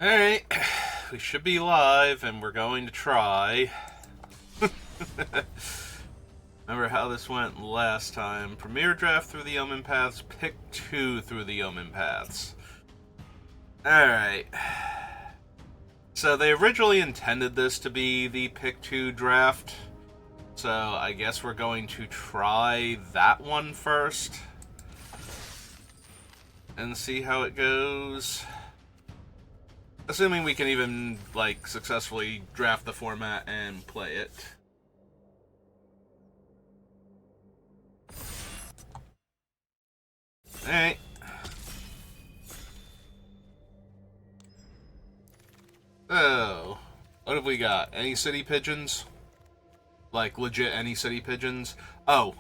Alright, we should be live, and we're going to try. Remember how this went last time. Premier draft through the Omenpaths, pick 2 through the Omenpaths. Alright. So they originally intended this to be the pick 2 draft. So I guess we're going to try that one first. And see how it goes. Assuming we can even, like, successfully draft the format and play it. Alright. So, what have we got? Any city pigeons? Like, legit any city pigeons? Oh,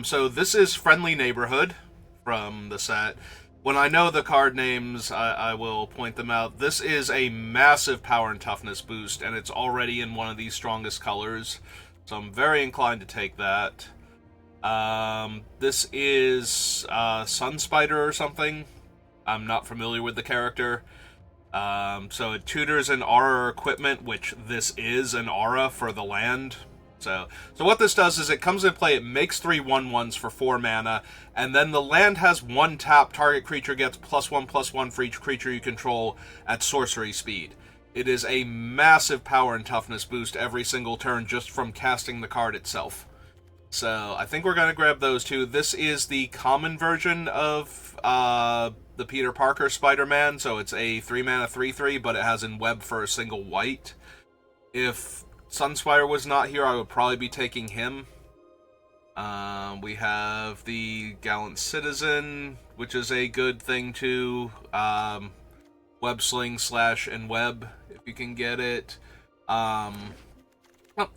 so this is Friendly Neighborhood from the set. When I know the card names, I will point them out. This is a massive power and toughness boost, and it's already in one of the strongest colors. So I'm very inclined to take that. This is Sun Spider or something. I'm not familiar with the character. So it tutors an aura equipment, which this is an aura for the land. So what this does is it comes into play, it makes 3 1/1s for 4 mana, and then the land has 1 tap, target creature gets +1/+1 for each creature you control at sorcery speed. It is a massive power and toughness boost every single turn just from casting the card itself. So I think we're going to grab those two. This is the common version of the Peter Parker Spider-Man, so it's a 3 mana 3/3, but it has in web for a single white. If Sunspire was not here, I would probably be taking him. We have the Gallant Citizen, which is a good thing too. Web Sling / and web, if you can get it. Oh,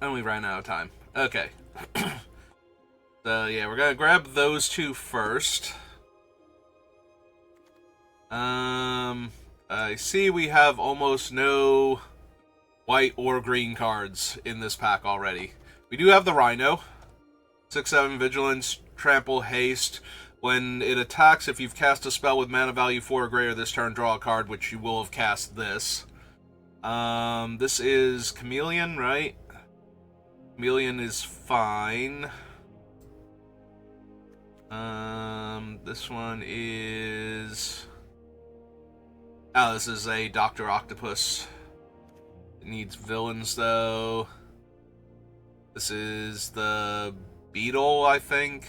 and we ran out of time. Okay. So yeah, we're gonna grab those two first. I see we have almost no white or green cards in this pack already. We do have the Rhino. 6/7 Vigilance, Trample, Haste. When it attacks, if you've cast a spell with mana value 4 or greater this turn, draw a card, which you will have cast this. This is Chameleon, right? Chameleon is fine. This one is... Oh, this is a Dr. Octopus. It needs villains, though. This is the Beetle, I think.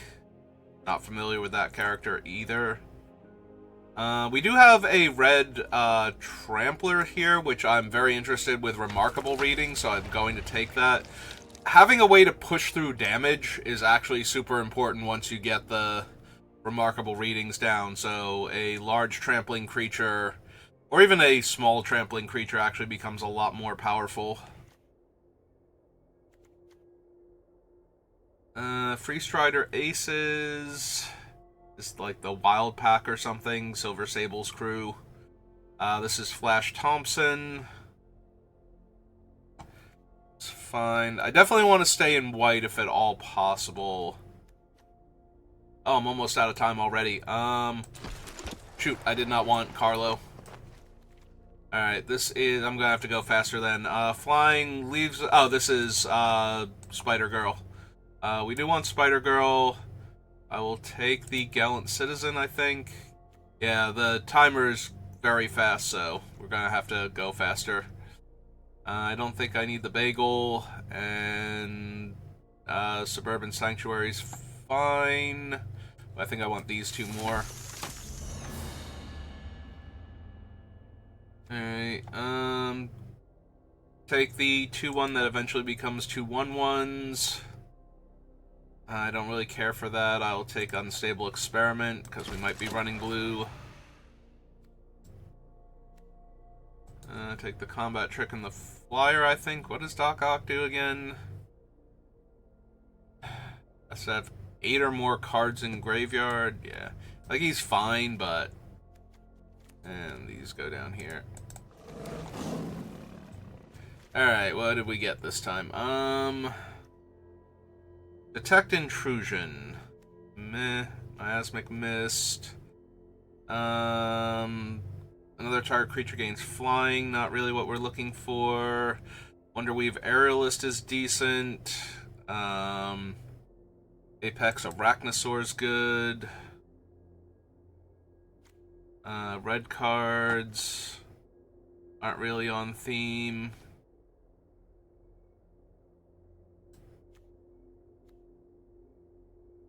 Not familiar with that character either. We do have a red Trampler here, which I'm very interested with Remarkable reading, so I'm going to take that. Having a way to push through damage is actually super important once you get the Remarkable readings down. So a large trampling creature, or even a small trampling creature, actually becomes a lot more powerful. Free Strider Aces is like the Wild Pack or something. Silver Sable's crew. This is Flash Thompson. It's fine. I definitely want to stay in white if at all possible. Oh, I'm almost out of time already. Shoot, I did not want Carlo. Alright, this is... I'm gonna have to go faster then. Flying leaves... Oh, this is, Spider-Girl. We do want Spider-Girl. I will take the Gallant Citizen, I think. Yeah, the timer is very fast, so we're gonna have to go faster. I don't think I need the Bagel, and Suburban Sanctuary's fine. I think I want these two more. Alright, take the 2/1 that eventually becomes 2 1/1s. I don't really care for that. I'll take Unstable Experiment, because we might be running blue. Take the Combat Trick and the Flyer, I think. What does Doc Ock do again? I said have 8 or more cards in graveyard. Yeah. Like, he's fine, but... And these go down here. Alright, what did we get this time? Detect Intrusion. Meh. Miasmic Mist. Another target creature gains flying. Not really what we're looking for. Wonderweave Aerialist is decent. Apex Arachnosaur's good. Red cards aren't really on theme.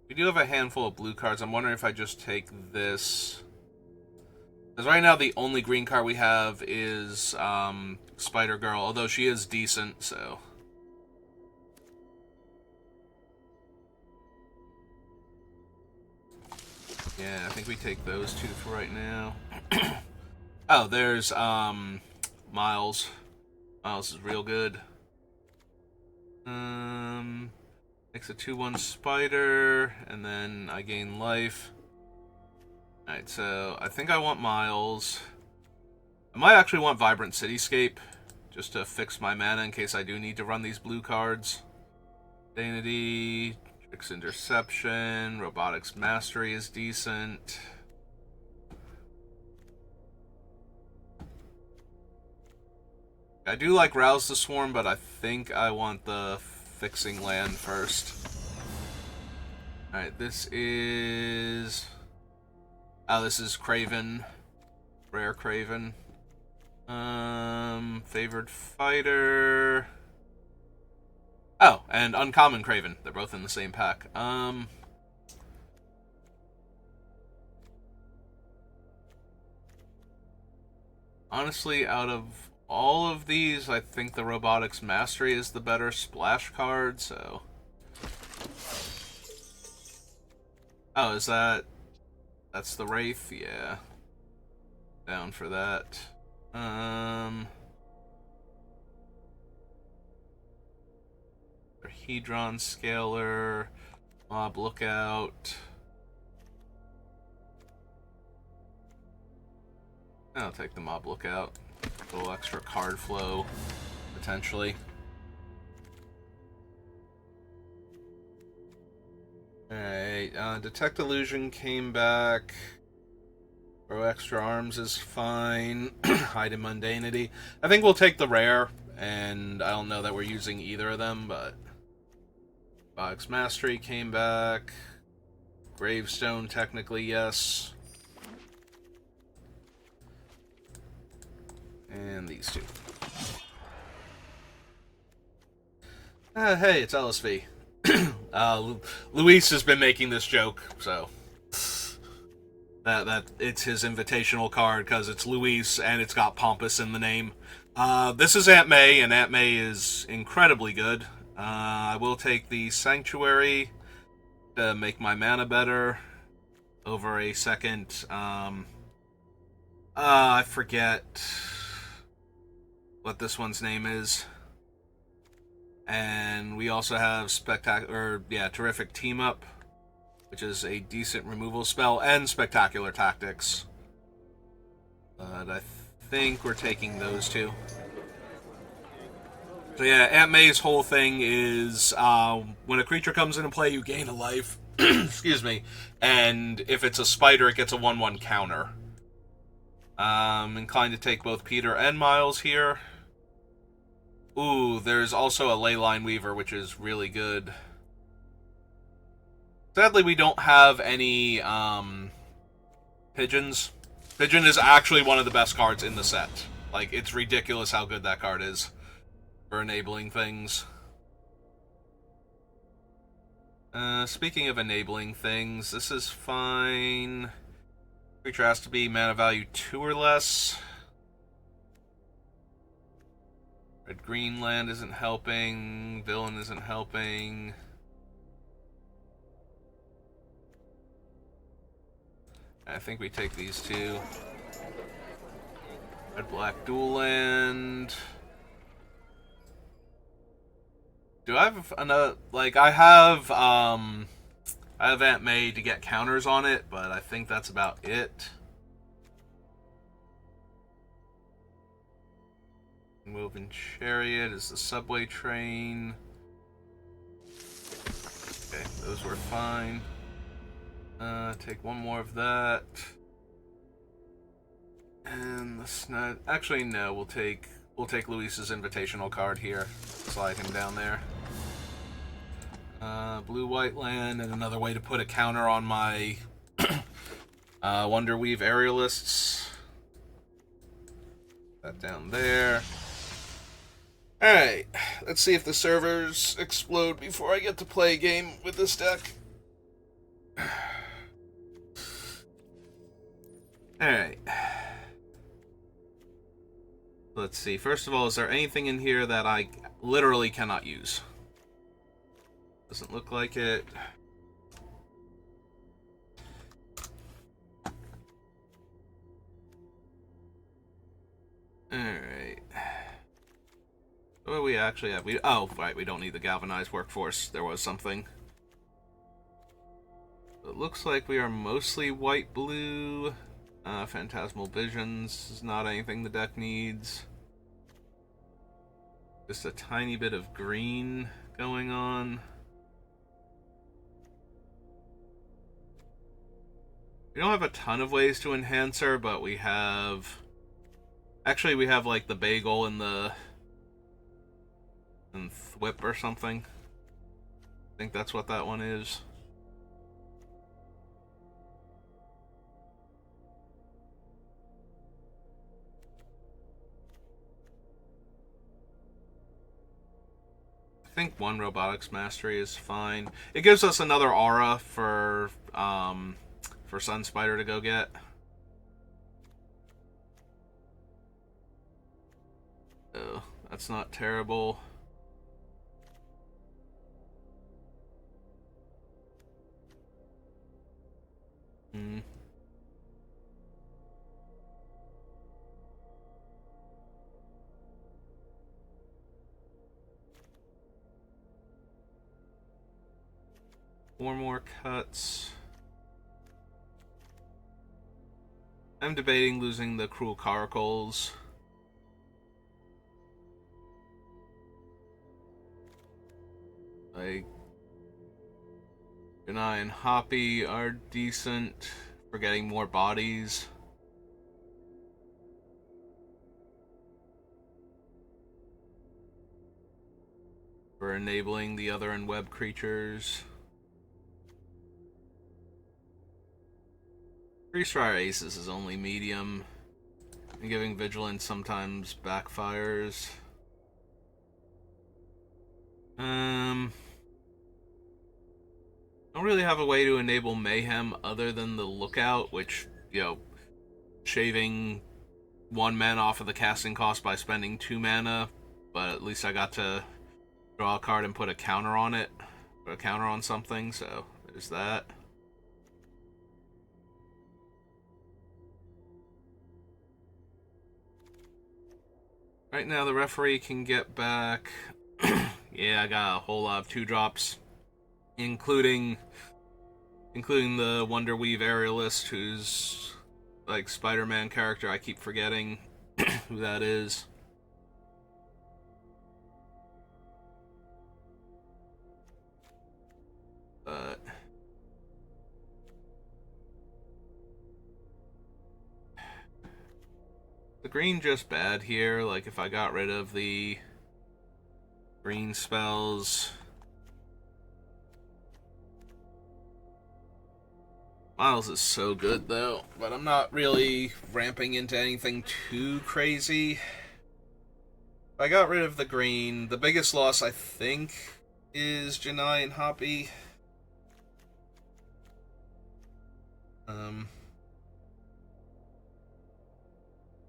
We do have a handful of blue cards. I'm wondering if I just take this. Because right now the only green card we have is Spider-Girl, although she is decent, so... Yeah, I think we take those two for right now. Oh, there's Miles. Miles is real good. Makes a 2/1 spider, and then I gain life. Alright, so I think I want Miles. I might actually want Vibrant Cityscape, just to fix my mana in case I do need to run these blue cards. Vanity, Tricks Interception, Robotics Mastery is decent. I do like Rouse the Swarm, but I think I want the Fixing Land first. Alright, this is... Oh, this is Craven. Rare Craven. Favored Fighter... Oh, and Uncommon Craven. They're both in the same pack. Honestly, out of all of these, I think the Robotics Mastery is the better splash card, so... Oh, is that... That's the Wraith? Yeah. Down for that. Hedron Scaler, Mob Lookout. I'll take the Mob Lookout. A little extra card flow, potentially. Alright, Detect Illusion came back. Throw Extra Arms is fine. Hide in Mundanity. I think we'll take the rare, and I don't know that we're using either of them, but... Box Mastery came back. Gravestone, technically, yes. And these two. Hey, it's LSV. Luis has been making this joke, so... That it's his invitational card, because it's Luis, and it's got Pompous in the name. This is Aunt May, and Aunt May is incredibly good. I will take the Sanctuary to make my mana better over a second. I forget what this one's name is. And we also have Terrific Team Up, which is a decent removal spell, and Spectacular Tactics. But I think we're taking those two. So yeah, Aunt May's whole thing is when a creature comes into play, you gain a life. Excuse me. And if it's a spider, it gets a 1/1 counter. Inclined to take both Peter and Miles here. Ooh, there's also a Leyline Weaver, which is really good. Sadly, we don't have any Pigeons. Pigeon is actually one of the best cards in the set. Like, it's ridiculous how good that card is for enabling things. Speaking of enabling things, this is fine. Creature has to be mana value 2 or less. Red-green land isn't helping. Villain isn't helping. I think we take these two. Red-black dual land. Do I have another... Like, I have Aunt May to get counters on it, but I think that's about it. Moving Chariot is the subway train. Okay, those were fine. Take one more of that. And then the Sned. Actually, no. We'll take Luis's invitational card here. Slide him down there. Blue-white land, and another way to put a counter on my Wonderweave aerialists. That down there. Alright, let's see if the servers explode before I get to play a game with this deck. Alright. Let's see. First of all, is there anything in here that I literally cannot use? Doesn't look like it. Alright. What do we actually have? Oh, right, we don't need the galvanized workforce. There was something. It looks like we are mostly white-blue. Phantasmal Visions is not anything the deck needs. Just a tiny bit of green going on. We don't have a ton of ways to enhance her, but we have... Actually, we have, like, the bagel and the... and Thwip or something. I think that's what that one is. I think one Robotics Mastery is fine. It gives us another aura for Sun Spider to go get. Oh, that's not terrible. Four more cuts. I'm debating losing the Cruel Caracals. Like, Janai and Hoppy are decent for getting more bodies. For enabling the other and web creatures. Freeze-Fryer Aces is only medium, and giving Vigilance sometimes backfires. Don't really have a way to enable Mayhem other than the Lookout, which, you know, shaving 1 mana off of the casting cost by spending 2 mana, but at least I got to draw a card and put a counter on it, put a counter on something, so there's that. Right now, the referee can get back... yeah, I got a whole lot of 2-drops, including the Wonderweave Aerialist, who's, like, Spider-Man character. I keep forgetting who that is. But... the green just bad here. Like, if I got rid of the green spells... Miles is so good, though. But I'm not really ramping into anything too crazy. If I got rid of the green, the biggest loss, I think, is Janai and Hoppy.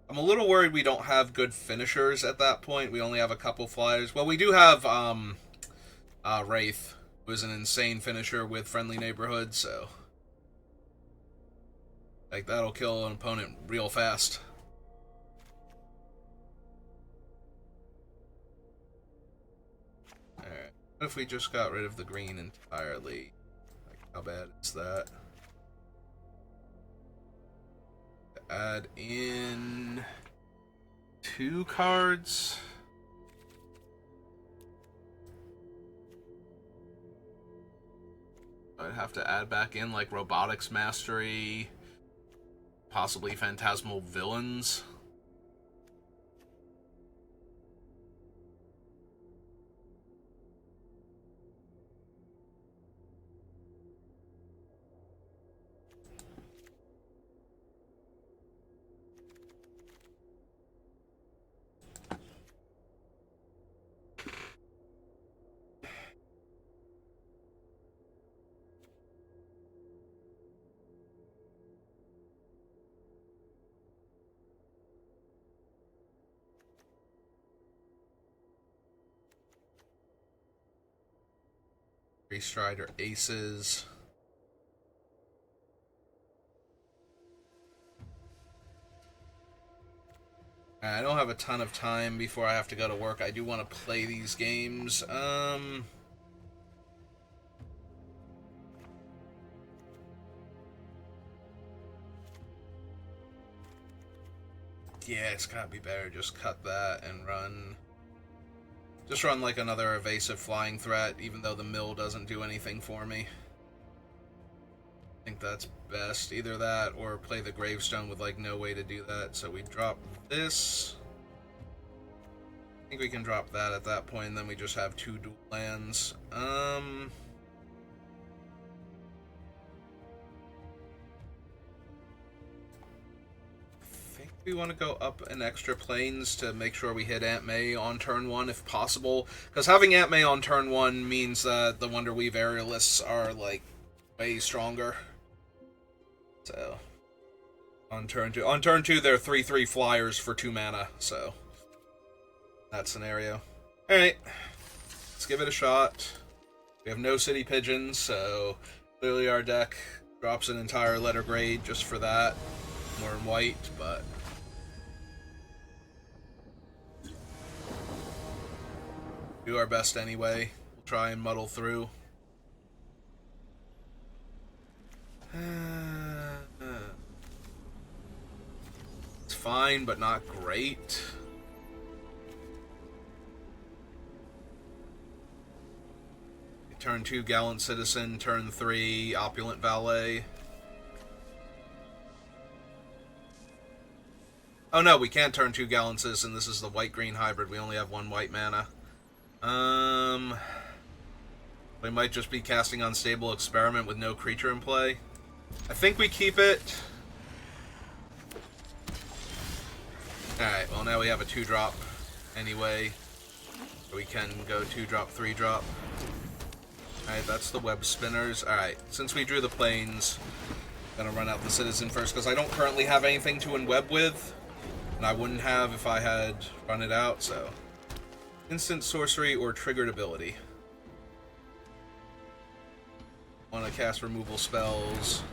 I'm a little worried we don't have good finishers at that point. We only have a couple flyers. Well, we do have Wraith, who is an insane finisher with Friendly Neighborhood, so... like, that'll kill an opponent real fast. Alright, what if we just got rid of the green entirely? Like, how bad is that? Add in 2 cards. I'd have to add back in, like, Robotics Mastery, possibly Phantasmal Villains. 3 Strider Aces. I don't have a ton of time before I have to go to work. I do want to play these games. Yeah, it's gotta be better. Just cut that and run. Just run like another evasive flying threat, even though the mill doesn't do anything for me. I think that's best. Either that or play the gravestone with like no way to do that. So we drop this. I think we can drop that at that point, and then we just have 2 dual lands. I think we want to go up an extra planes to make sure we hit Aunt May on turn 1 if possible. Because having Aunt May on turn 1 means that the Wonderweave Aerialists are like way stronger. So on turn 2, they're 3/3 flyers for 2 mana. So that scenario. All right, let's give it a shot. We have no city pigeons, so clearly our deck drops an entire letter grade just for that. More in white, but do our best anyway. We'll try and muddle through. It's fine, but not great. Turn 2, Gallant Citizen. Turn 3, Opulent Valet. Oh no, we can't turn 2 Gallant Citizen. This is the white-green hybrid. We only have 1 white mana. We might just be casting Unstable Experiment with no creature in play. I think we keep it. Alright, well now we have a 2-drop anyway. So we can go 2-drop, 3-drop. Alright, that's the web spinners. Alright, since we drew the planes, I'm gonna run out the Citizen first, because I don't currently have anything to unweb with. And I wouldn't have if I had run it out, so. Instant sorcery or triggered ability. Want to cast removal spells.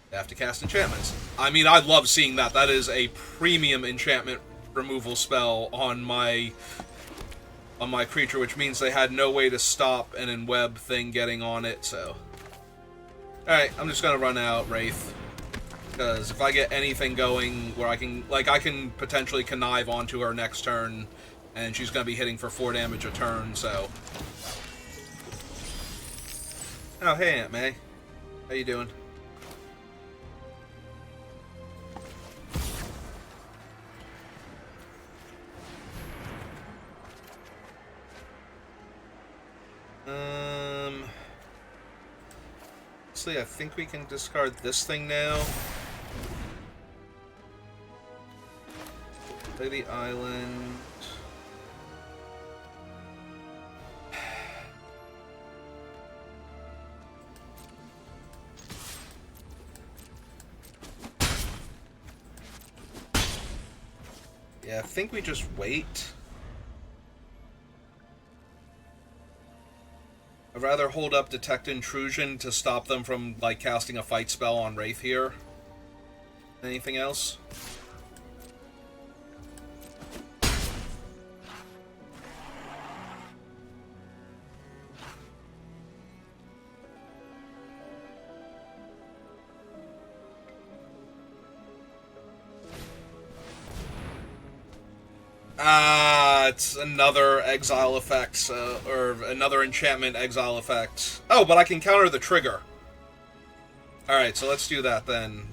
They have to cast enchantments. I mean, I love seeing that. That is a premium enchantment removal spell on my creature, which means they had no way to stop an enweb thing getting on it, so. Alright, I'm just gonna run out Wraith. Because if I get anything going where I can potentially connive onto her next turn, and she's gonna be hitting for 4 damage a turn, so. Oh, hey Aunt May. How you doing? Actually, I think we can discard this thing now. Play the island. Yeah, I think we just wait. I'd rather hold up Detect Intrusion to stop them from, like, casting a fight spell on Wraith here. Anything else? It's another exile effect, or another enchantment exile effect. Oh, but I can counter the trigger. Alright, so let's do that then.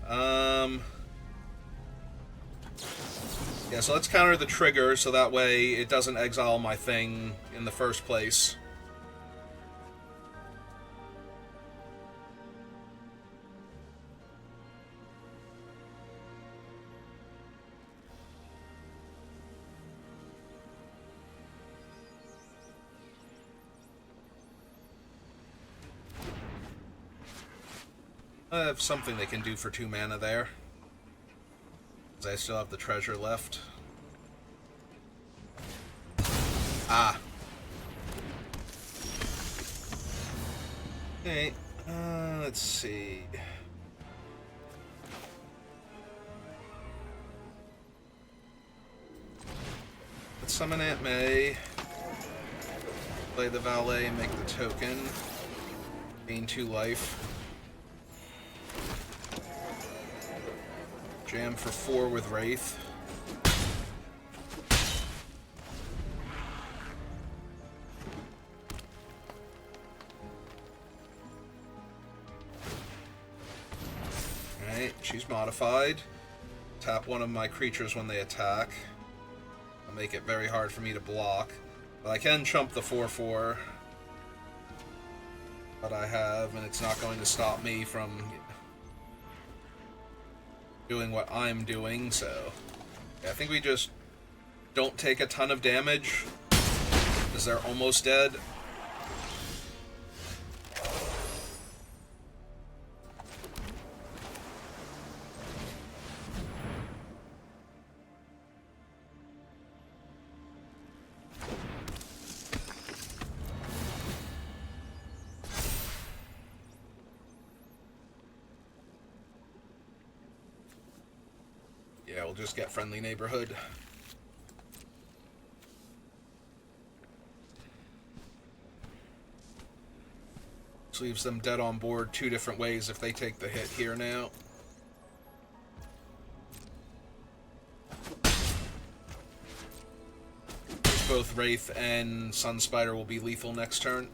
Yeah, so let's counter the trigger so that way it doesn't exile my thing in the first place. I have something they can do for 2 mana there. Because I still have the treasure left. Ah. Okay, let's see. Let's summon Aunt May. Play the valet, make the token. Gain 2 life. Jam for 4 with Wraith. Alright, she's modified. Tap one of my creatures when they attack. I'll make it very hard for me to block. But I can chump the 4/4 that I have, and it's not going to stop me from doing what I'm doing, so yeah, I think we just don't take a ton of damage because they're almost dead. Yeah, we'll just get friendly neighborhood. This leaves them dead on board 2 different ways if they take the hit here now. Both Wraith and Sunspider will be lethal next turn.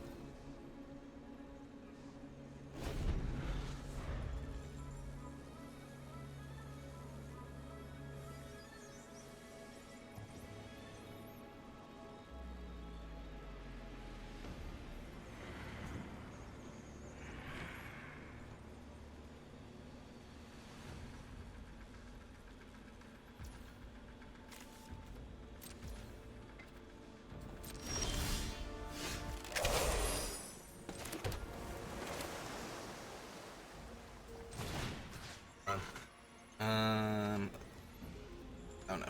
Oh no.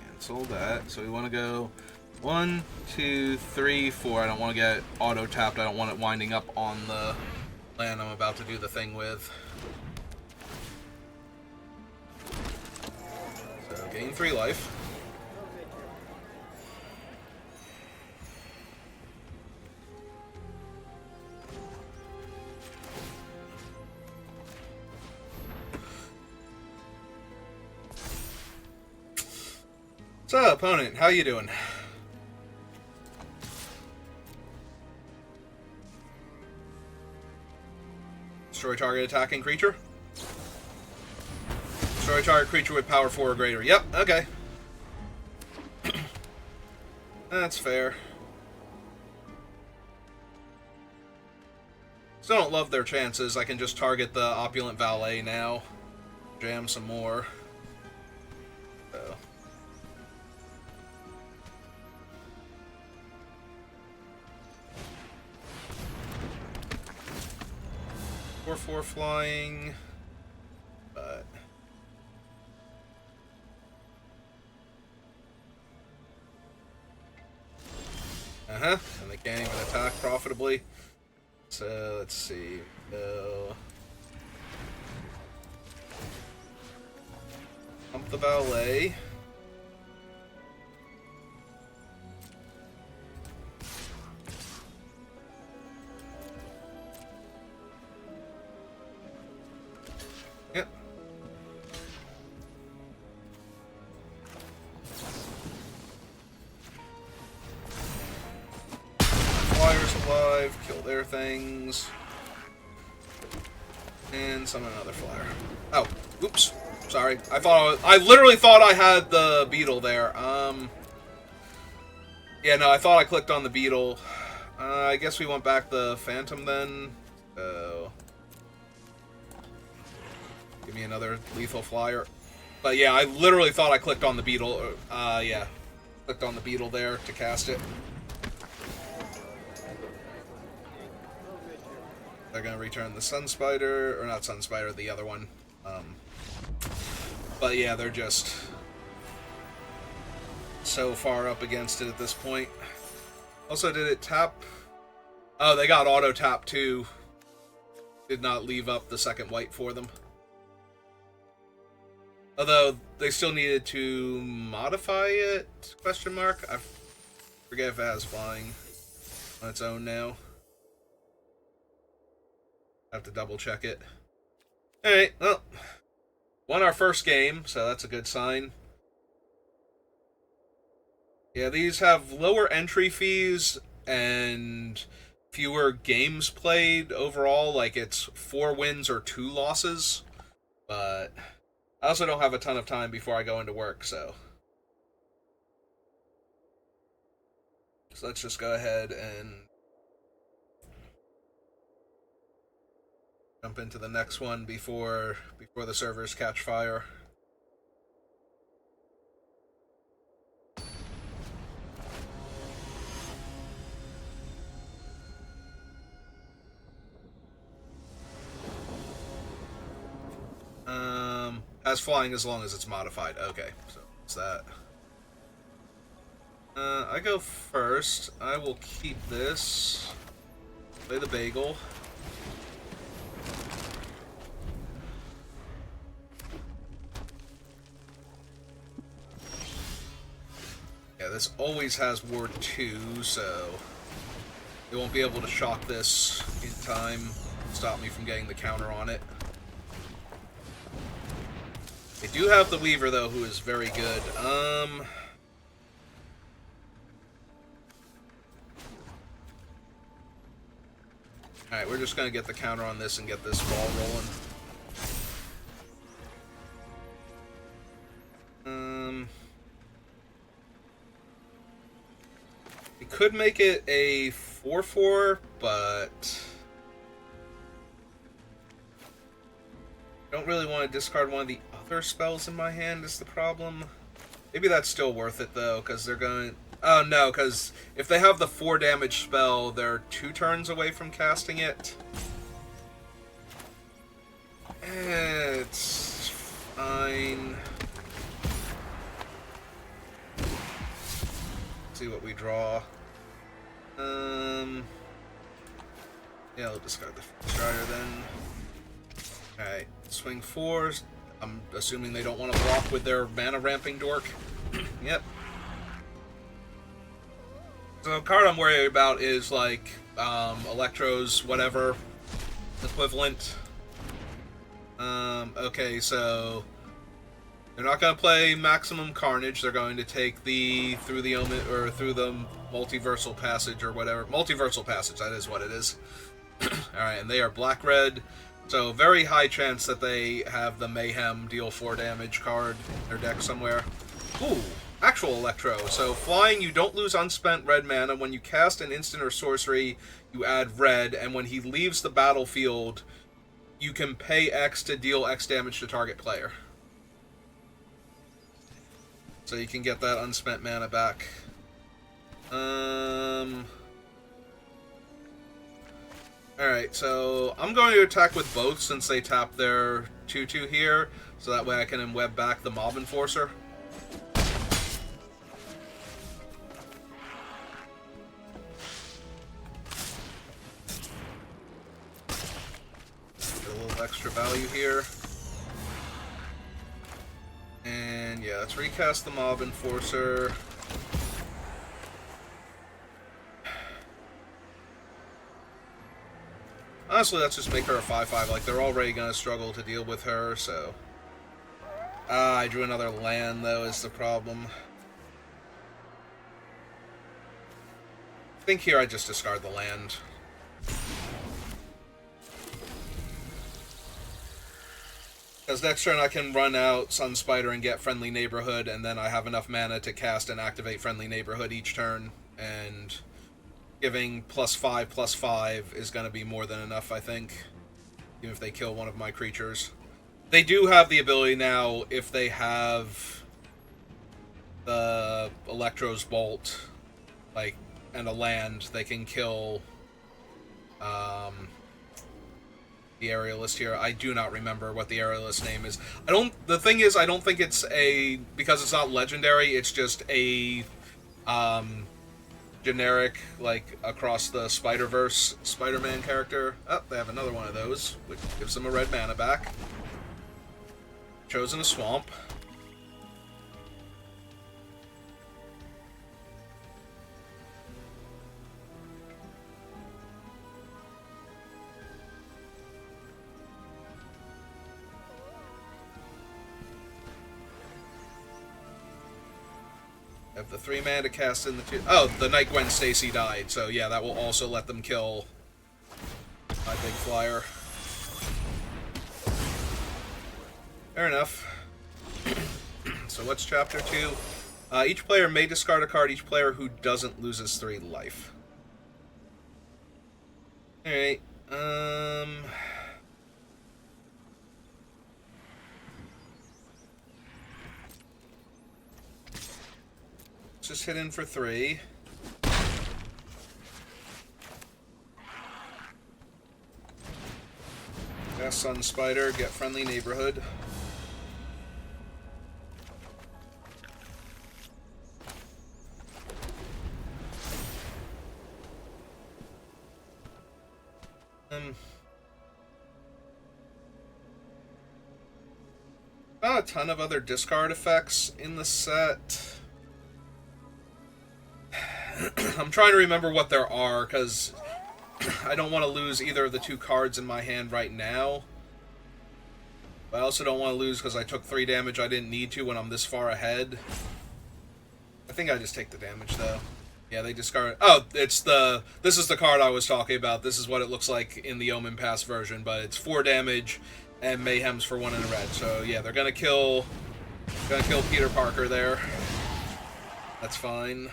Cancel that. So we want to go 1, 2, 3, 4. I don't want to get auto tapped. I don't want it winding up on the land I'm about to do the thing with. So gain 3 life. So, opponent, how you doing? Destroy target attacking creature. Destroy target creature with power 4 or greater. Yep, okay. That's fair. Still don't love their chances. I can just target the Opulent Valet now. Jam some more. So. 4/4 flying, but and they can't even attack profitably. So let's see. Pump the valet. Yep. Flyers alive, kill their things. And summon another flyer. Oh, oops. Sorry. I literally thought I had the beetle there. Yeah, no, I thought I clicked on the beetle. I guess we went back the Phantom then. So give me another lethal flyer. But yeah, I literally thought I clicked on the beetle. Yeah. Clicked on the beetle there to cast it. They're gonna return the Sunspider, or not Sunspider, the other one. But yeah, they're just so far up against it at this point. Also, did it tap Oh, they got auto tap too. Did not leave up the second white for them. Although they still needed to modify it? Question mark. I forget if it has flying on its own now. I have to double check it. All right. Well, won our first game, so that's a good sign. Yeah, these have lower entry fees and fewer games played overall. Like, it's 4 wins or 2 losses. But I also don't have a ton of time before I go into work, so let's just go ahead and jump into the next one before the servers catch fire. As flying as long as it's modified. Okay, so it's that. I go first. I will keep this. Play the bagel. Yeah, this always has Ward 2, so they won't be able to shock this in time. Stop me from getting the counter on it. They do have the Weaver, though, who is very good. Alright, we're just gonna get the counter on this and get this ball rolling. We could make it a 4-4, but I don't really want to discard one of the other spells in my hand is the problem. Maybe that's still worth it, though, because they're going... Oh, no, because if they have the 4 damage spell, they're 2 turns away from casting it. It's fine. Let's see what we draw. Yeah, I'll discard the Strider then. Alright, swing 4s. I'm assuming they don't want to block with their mana ramping dork. Yep. So the card I'm worried about is like Electro's whatever equivalent. Okay, so they're not going to play Maximum Carnage. They're going to take the through the Multiversal Passage or whatever. Multiversal Passage, that is what it is. Alright, and they are black-red. So very high chance that they have the Mayhem deal 4 damage card in their deck somewhere. Ooh, actual Electro. So flying, you don't lose unspent red mana. When you cast an instant or sorcery, you add red, and when he leaves the battlefield, you can pay X to deal X damage to target player. So you can get that unspent mana back. Alright, so I'm going to attack with both since they tap their 2-2 here, so that way I can web back the Mob Enforcer. Get a little extra value here. And yeah, let's recast the Mob Enforcer. Honestly, let's just make her a 5-5. Like, they're already going to struggle to deal with her, so... I drew another land, though, is the problem. I think here I just discard the land. Because next turn I can run out Sun Spider and get Friendly Neighborhood, and then I have enough mana to cast and activate Friendly Neighborhood each turn, and... giving +5/+5 is going to be more than enough, I think. Even if they kill one of my creatures. They do have the ability now, if they have the Electro's Bolt, like, and a land, they can kill the Aerialist here. I do not remember what the Aerialist name is. The thing is, I don't think it's because it's not legendary, it's just a generic, like, across the Spider-Verse Spider-Man character. Oh, they have another one of those, which gives them a red mana back. Chosen a swamp. Have the 3 mana to cast in the 2... Oh, the Night Gwen Stacy died, so yeah, that will also let them kill my big flyer. Fair enough. So what's Chapter 2? Each player may discard a card. Each player who doesn't loses 3 life. Alright, just hit in for 3. Cast Sun Spider, get Friendly Neighborhood. Not a ton of other discard effects in the set. I'm trying to remember what there are, because I don't want to lose either of the 2 cards in my hand right now. But I also don't want to lose because I took 3 damage I didn't need to when I'm this far ahead. I think I just take the damage, though. Yeah, they discard... Oh, it's the... This is the card I was talking about. This is what it looks like in the Omenpaths version, but it's 4 damage and Mayhems for 1 in a red. So, yeah, they're gonna kill Peter Parker there. That's fine.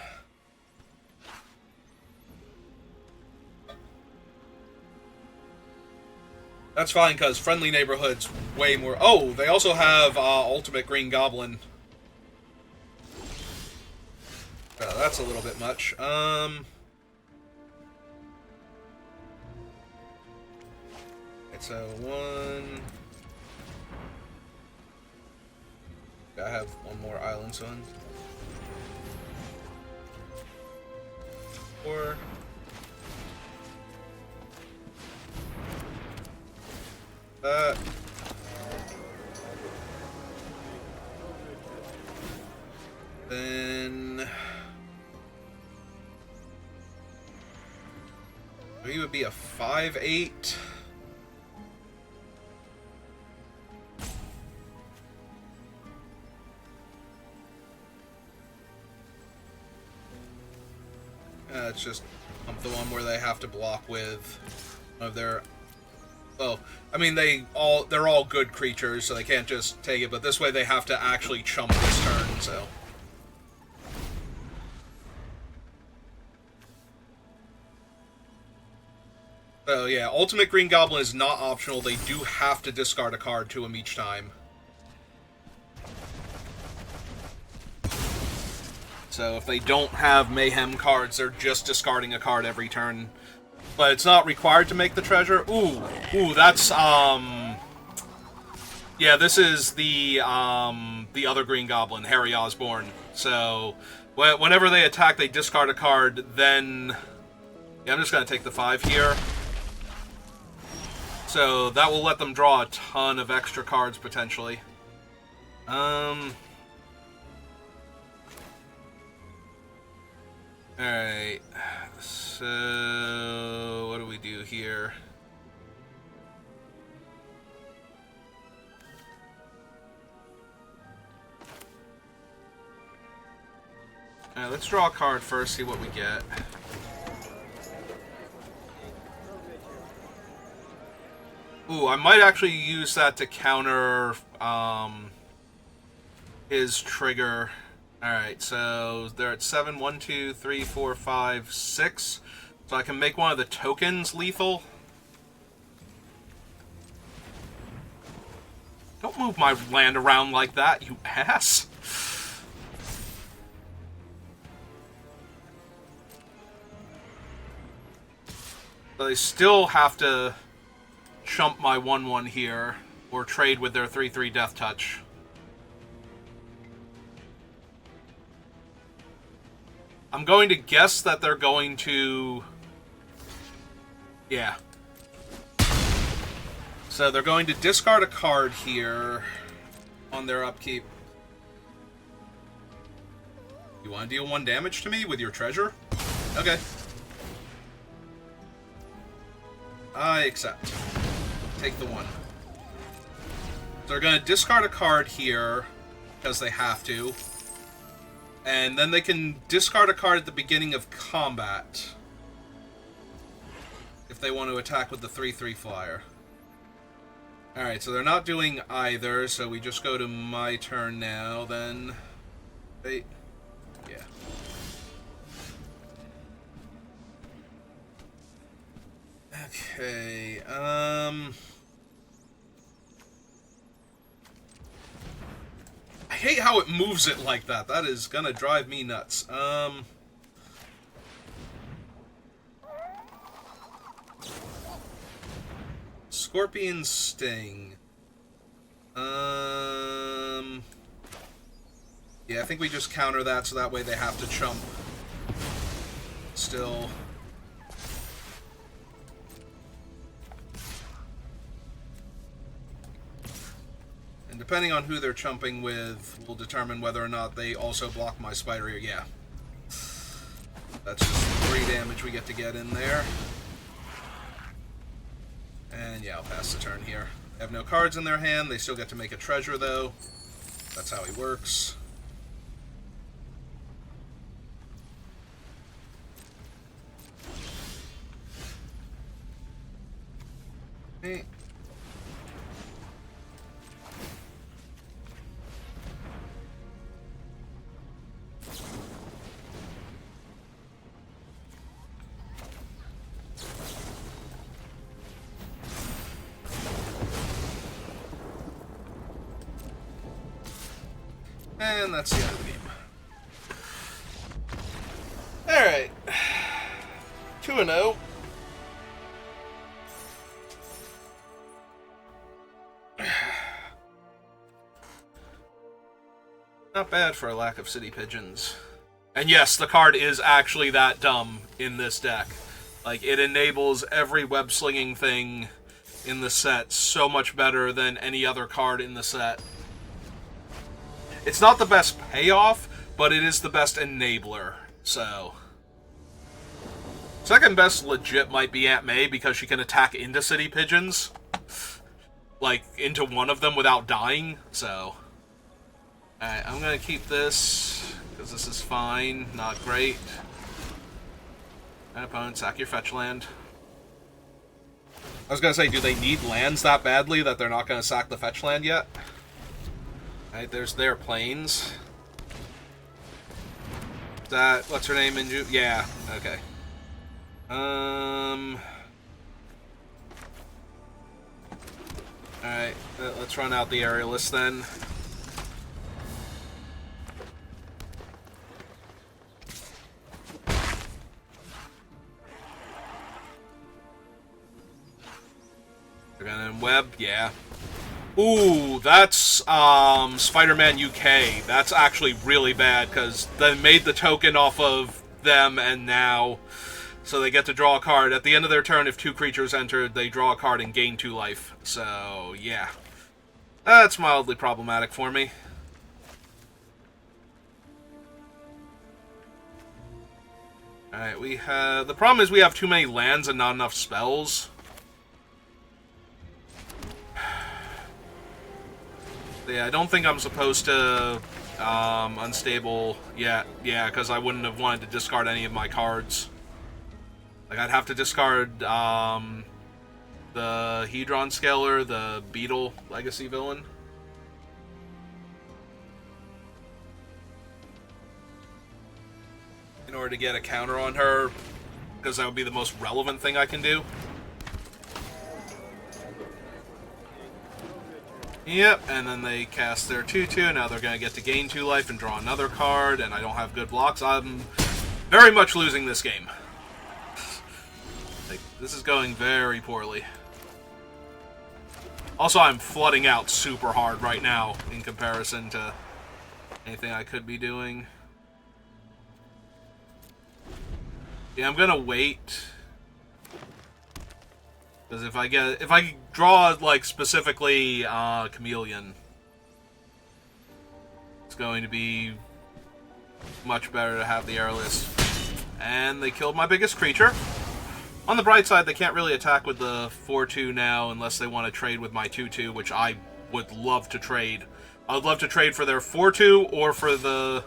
That's fine, because Friendly Neighborhood's way more... Oh, they also have Ultimate Green Goblin. That's a little bit much. So 1... I have 1 more Island Sun. 4... That. Then he would be a 5/8. It's just the one where they have to block with one of their... Well, I mean, they're all good creatures, so they can't just take it, but this way they have to actually chump this turn, so... So, yeah, Ultimate Green Goblin is not optional. They do have to discard a card to him each time. So if they don't have Mayhem cards, they're just discarding a card every turn. But it's not required to make the treasure. Ooh, that's, yeah, this is the other Green Goblin, Harry Osborn. So, whenever they attack, they discard a card, then... Yeah, I'm just gonna take the 5 here. So, that will let them draw a ton of extra cards, potentially. Alright, so what do we do here? Alright, let's draw a card first, see what we get. Ooh, I might actually use that to counter his trigger. Alright, so they're at 7, 1, 2, 3, 4, 5, 6. So I can make one of the tokens lethal. Don't move my land around like that, you ass. So they still have to chump my 1/1 here, or trade with their 3/3 Death Touch. I'm going to guess that they're going to... Yeah. So they're going to discard a card here on their upkeep. You want to deal 1 damage to me with your treasure? Okay. I accept. Take the 1. They're going to discard a card here, because they have to. And then they can discard a card at the beginning of combat, if they want to attack with the 3/3 flyer. Alright, so they're not doing either, so we just go to my turn now, then... They... Yeah. Okay, I hate how it moves it like that. That is gonna drive me nuts. Scorpion Sting. Yeah, I think we just counter that so that way they have to chump. Still. And depending on who they're chumping with will determine whether or not they also block my spider here. Yeah. That's just 3 damage we get to get in there. And yeah, I'll pass the turn here. They have no cards in their hand. They still get to make a treasure, though. That's how he works. Okay. And that's the end of the game. Alright. 2-0. Not bad for a lack of city pigeons. And yes, the card is actually that dumb in this deck. Like, it enables every web-slinging thing in the set so much better than any other card in the set. It's not the best payoff, but it is the best enabler, so... Second best legit might be Aunt May, because she can attack into city pigeons. Like, into one of them without dying, so... Alright, I'm gonna keep this, because this is fine, not great. And opponent, sack your fetch land. I was gonna say, do they need lands that badly that they're not gonna sack the fetch land yet? Alright, there's their planes. That, what's her name? Inju? Yeah, okay. Alright, let's run out the aerialist then. They're gonna web, yeah. Ooh, that's Spider-Man UK. That's actually really bad, because they made the token off of them, and now... So they get to draw a card. At the end of their turn, if 2 creatures entered, they draw a card and gain 2 life. So, yeah. That's mildly problematic for me. Alright, we have... The problem is we have too many lands and not enough spells. Yeah, I don't think I'm supposed to unstable yet. Yeah, because I wouldn't have wanted to discard any of my cards. Like, I'd have to discard the Hedron Scaler, the Beetle Legacy villain. In order to get a counter on her, because that would be the most relevant thing I can do. Yep, and then they cast their 2/2, now they're going to get to gain 2 life and draw another card, and I don't have good blocks. I'm very much losing this game. Like, this is going very poorly. Also, I'm flooding out super hard right now in comparison to anything I could be doing. Yeah, I'm gonna wait. Because if I draw, like, specifically, Chameleon, it's going to be much better to have the airless. And they killed my biggest creature. On the bright side, they can't really attack with the 4-2 now unless they want to trade with my 2-2, which I would love to trade. I would love to trade for their 4-2 or for the...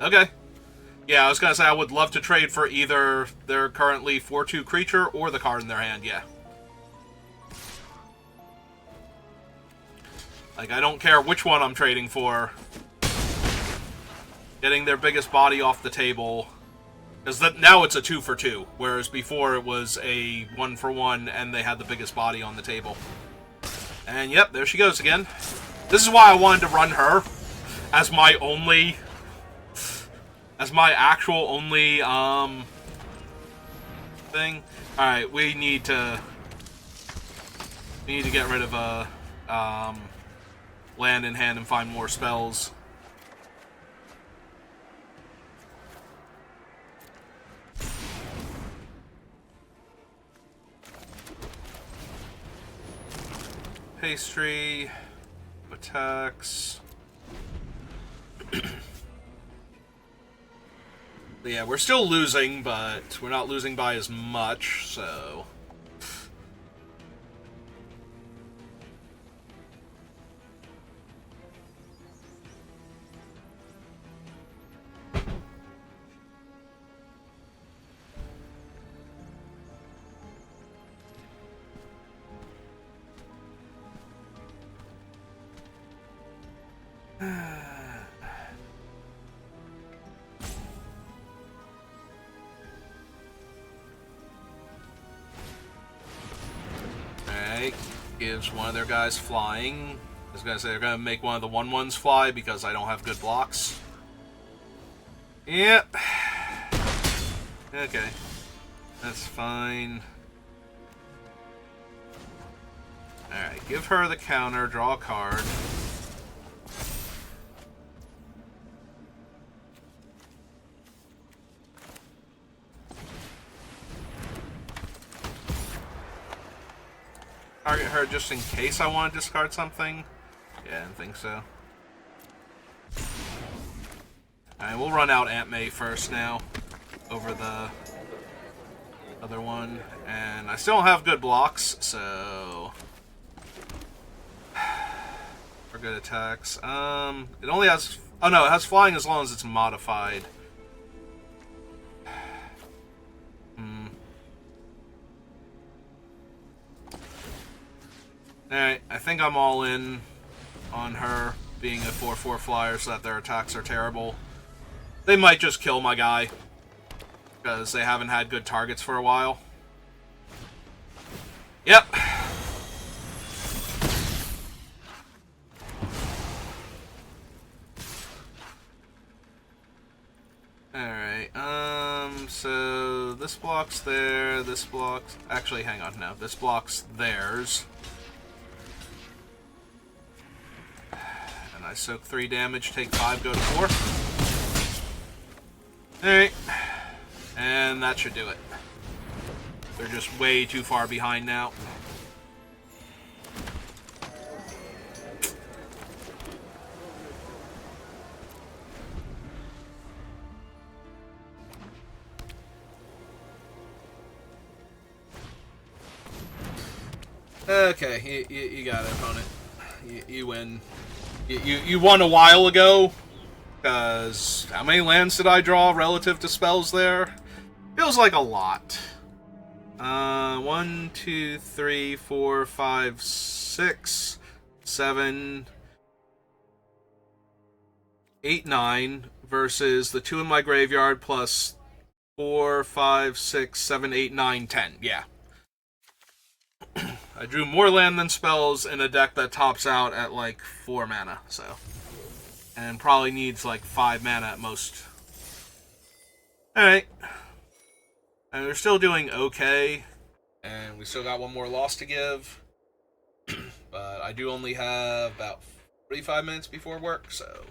Okay. Yeah, I was going to say I would love to trade for either their currently 4-2 creature or the card in their hand, yeah. Like, I don't care which one I'm trading for. Getting their biggest body off the table. Because now it's a 2-for-2, whereas before it was a 1-for-1 and they had the biggest body on the table. And yep, there she goes again. This is why I wanted to run her as my only... as my actual only, thing. Alright, we need to get rid of land in hand and find more spells. Pastry, attacks. Yeah, we're still losing, but we're not losing by as much, so... Alright, gives one of their guys flying. I was gonna say they're gonna make one of the 1/1s fly because I don't have good blocks. Yep. Okay. That's fine. Alright, give her the counter, draw a card. Target her just in case I want to discard something? Yeah, I didn't think so. Alright, we'll run out Aunt May first now. Over the other one. And I still don't have good blocks, so... for good attacks. It only has... oh no, it has flying as long as it's modified. Alright, I think I'm all in on her being a 4/4 flyer so that their attacks are terrible. They might just kill my guy, because they haven't had good targets for a while. Yep. Alright, so this block's there, this block's... actually, hang on, no, this block's theirs. And I soak 3 damage, take 5, go to 4. Alright. And that should do it. They're just way too far behind now. Okay, you got it, opponent. You win. You won a while ago, because how many lands did I draw relative to spells there? Feels like a lot. 1, 2, 3, 4, 5, 6, 7, 8, 9 versus the 2 in my graveyard plus 4, 5, 6, 7, 8, 9, 10. Yeah. I drew more land than spells in a deck that tops out at like 4 mana, so. And probably needs like 5 mana at most. Alright. And we're still doing okay. And we still got one more loss to give. But I do only have about 45 minutes before work, so.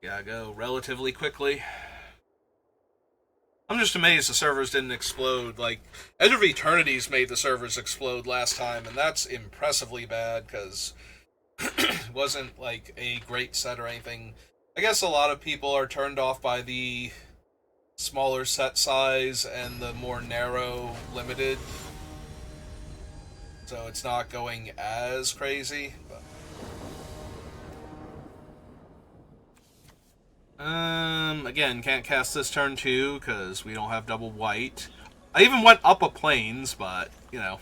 Gotta go relatively quickly. I'm just amazed the servers didn't explode. Like, Edge of Eternity's made the servers explode last time, and that's impressively bad, because it wasn't, like, a great set or anything. I guess a lot of people are turned off by the smaller set size and the more narrow, limited. So it's not going as crazy, but... Again, can't cast this turn too, because we don't have double white. I even went up a plains, but, you know,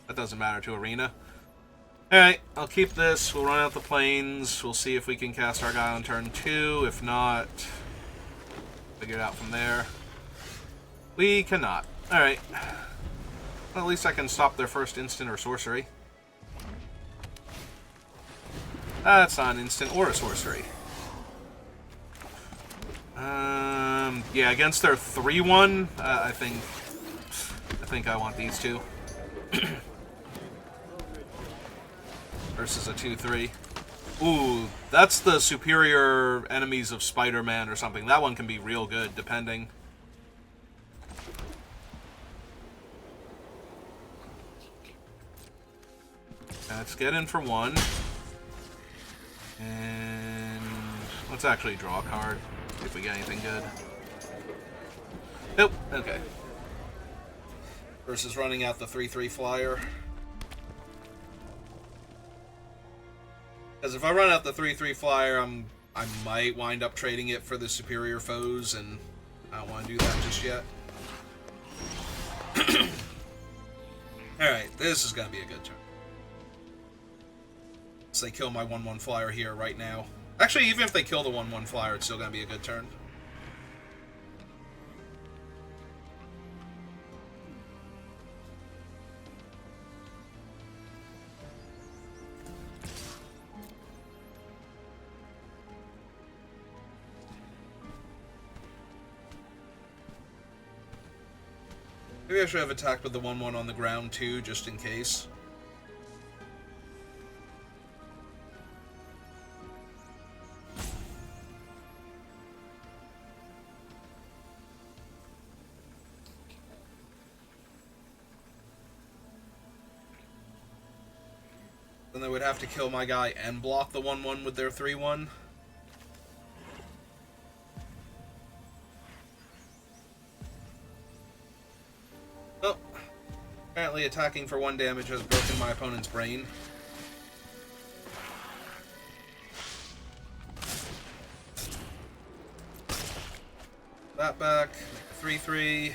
that doesn't matter to Arena. Alright, I'll keep this. We'll run out the plains. We'll see if we can cast our guy on turn 2. If not, figure it out from there. We cannot. Alright. Well, at least I can stop their first instant or sorcery. That's not an instant or a sorcery. Yeah, against their 3-1, I think I want these two. Versus a 2-3. Ooh, that's the superior enemies of Spider-Man or something. That one can be real good, depending. Let's get in for 1. And let's actually draw a card. See if we get anything good. Nope. Okay. Versus running out the 3/3 flyer. Because if I run out the 3/3 flyer, I might wind up trading it for the superior foes, and I don't want to do that just yet. Alright, this is going to be a good turn. So they kill my 1/1 flyer here right now. Actually, even if they kill the 1/1 flyer, it's still going to be a good turn. Maybe I should have attacked with the 1/1 on the ground too, just in case. Then they would have to kill my guy and block the 1/1 with their 3/1. Oh. Apparently attacking for 1 damage has broken my opponent's brain. That back. Make a 3/3.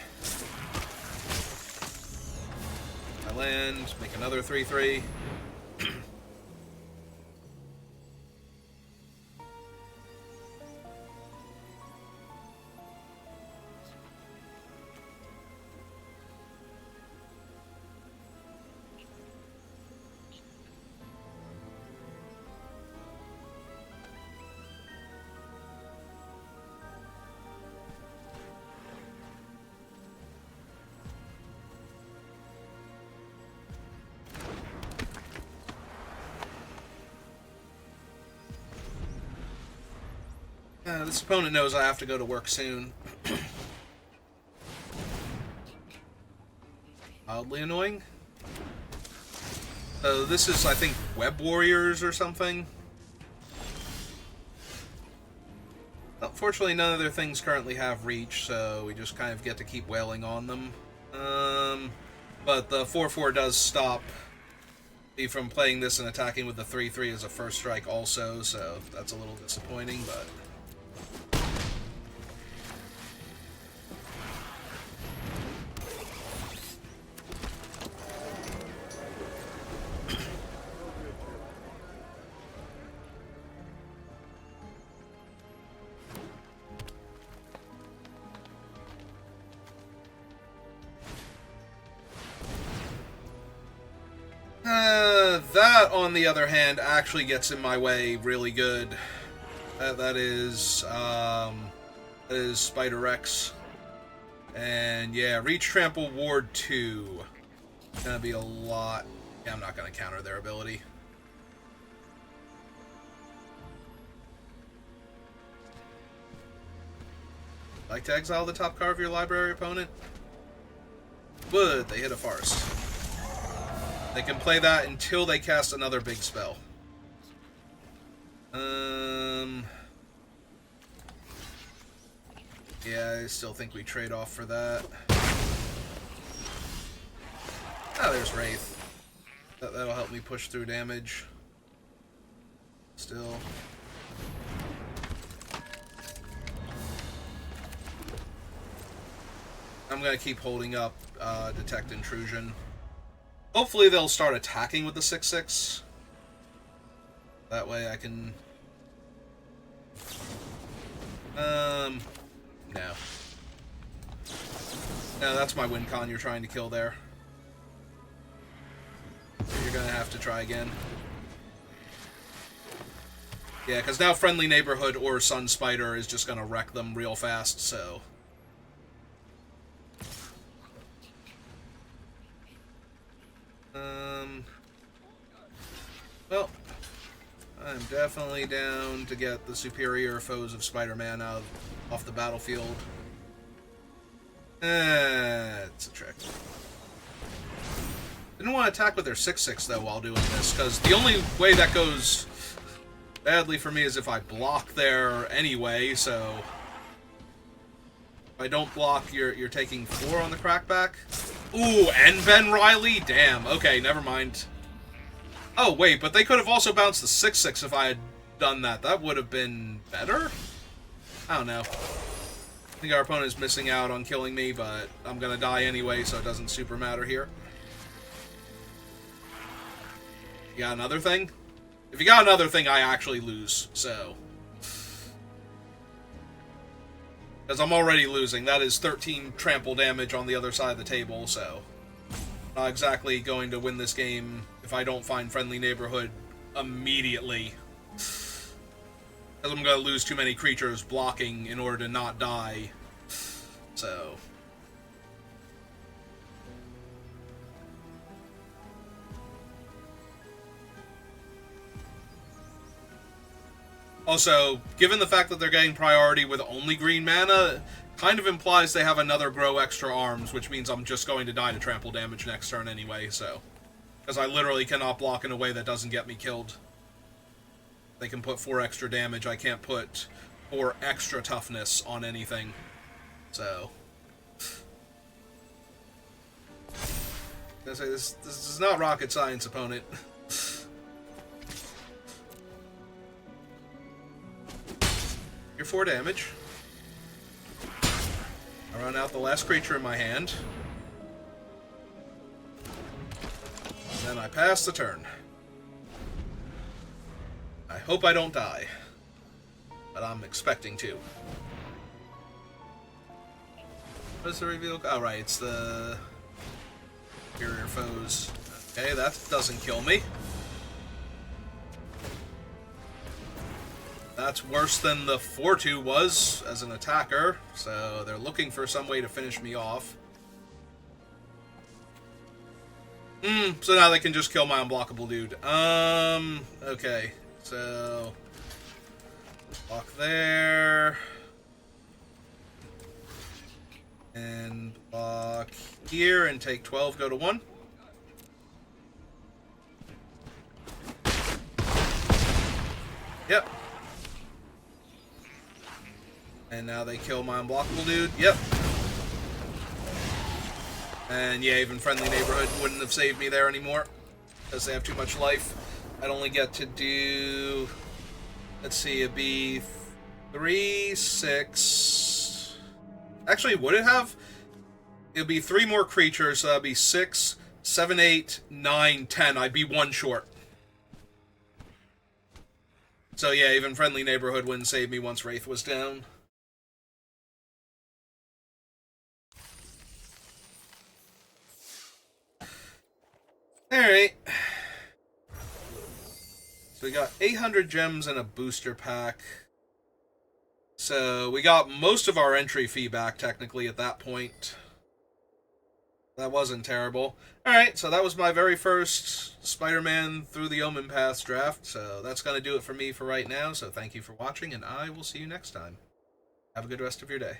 I land. Make another 3/3. This opponent knows I have to go to work soon. Oddly annoying. This is, I think, Web Warriors or something. Unfortunately, none of their things currently have reach, so we just kind of get to keep wailing on them. But the 4/4 does stop me from playing this and attacking with the 3/3 as a first strike also, so that's a little disappointing, but... That, on the other hand, actually gets in my way really good. That is Spider Rex. And yeah, Reach, Trample, Ward 2. Gonna be a lot. Yeah, I'm not gonna counter their ability. Like to exile the top card of your library opponent? Would they hit a farce? They can play that until they cast another big spell. Yeah, I still think we trade off for that. Ah, there's Wraith. That'll help me push through damage. Still. I'm gonna keep holding up Detect Intrusion. Hopefully they'll start attacking with the 6/6. That way I can... No. No, that's my win con you're trying to kill there. You're gonna have to try again. Yeah, because now Friendly Neighborhood or Sun Spider is just gonna wreck them real fast, so... Well, I'm definitely down to get the superior foes of Spider-Man off the battlefield. It's a trick. Didn't want to attack with their 6/6 though while doing this, because the only way that goes badly for me is if I block there anyway, so... If I don't block, you're taking 4 on the crackback. Ooh, and Ben Riley? Damn, okay, never mind. Oh, wait, but they could have also bounced the 6/6 if I had done that. That would have been better? I don't know. I think our opponent is missing out on killing me, but I'm gonna die anyway, so it doesn't super matter here. You got another thing? If you got another thing, I actually lose, so... Because I'm already losing. That is 13 trample damage on the other side of the table, so... Not exactly going to win this game if I don't find Friendly Neighborhood immediately. Because I'm going to lose too many creatures blocking in order to not die. So... Also, given the fact that they're getting priority with only green mana, kind of implies they have another grow extra arms, which means I'm just going to die to trample damage next turn anyway, so... Because I literally cannot block in a way that doesn't get me killed. They can put 4 extra damage, I can't put 4 extra toughness on anything. So... This is not rocket science, opponent. You're 4 damage. I run out the last creature in my hand. And then I pass the turn. I hope I don't die. But I'm expecting to. What is the reveal? Oh, right, it's the... Superior foes. Okay, that doesn't kill me. That's worse than the 4/2 was as an attacker, so they're looking for some way to finish me off. So now they can just kill my unblockable dude. Okay, so... Block there. And block here and take 12, go to 1. Yep. And now they kill my unblockable dude. Yep. And yeah, even Friendly Neighborhood wouldn't have saved me there anymore. Because they have too much life. I'd only get to do... Let's see, it'd be 3, 6... Actually, would it have? It'd be 3 more creatures, so that'd be 6, 7, 8, 9, 10. I'd be 1 short. So yeah, even Friendly Neighborhood wouldn't save me once Wraith was down. Alright. So we got 800 gems and a booster pack. So we got most of our entry fee back, technically, at that point. That wasn't terrible. Alright, so that was my very first Spider-Man through the Omenpaths draft. So that's going to do it for me for right now. So thank you for watching, and I will see you next time. Have a good rest of your day.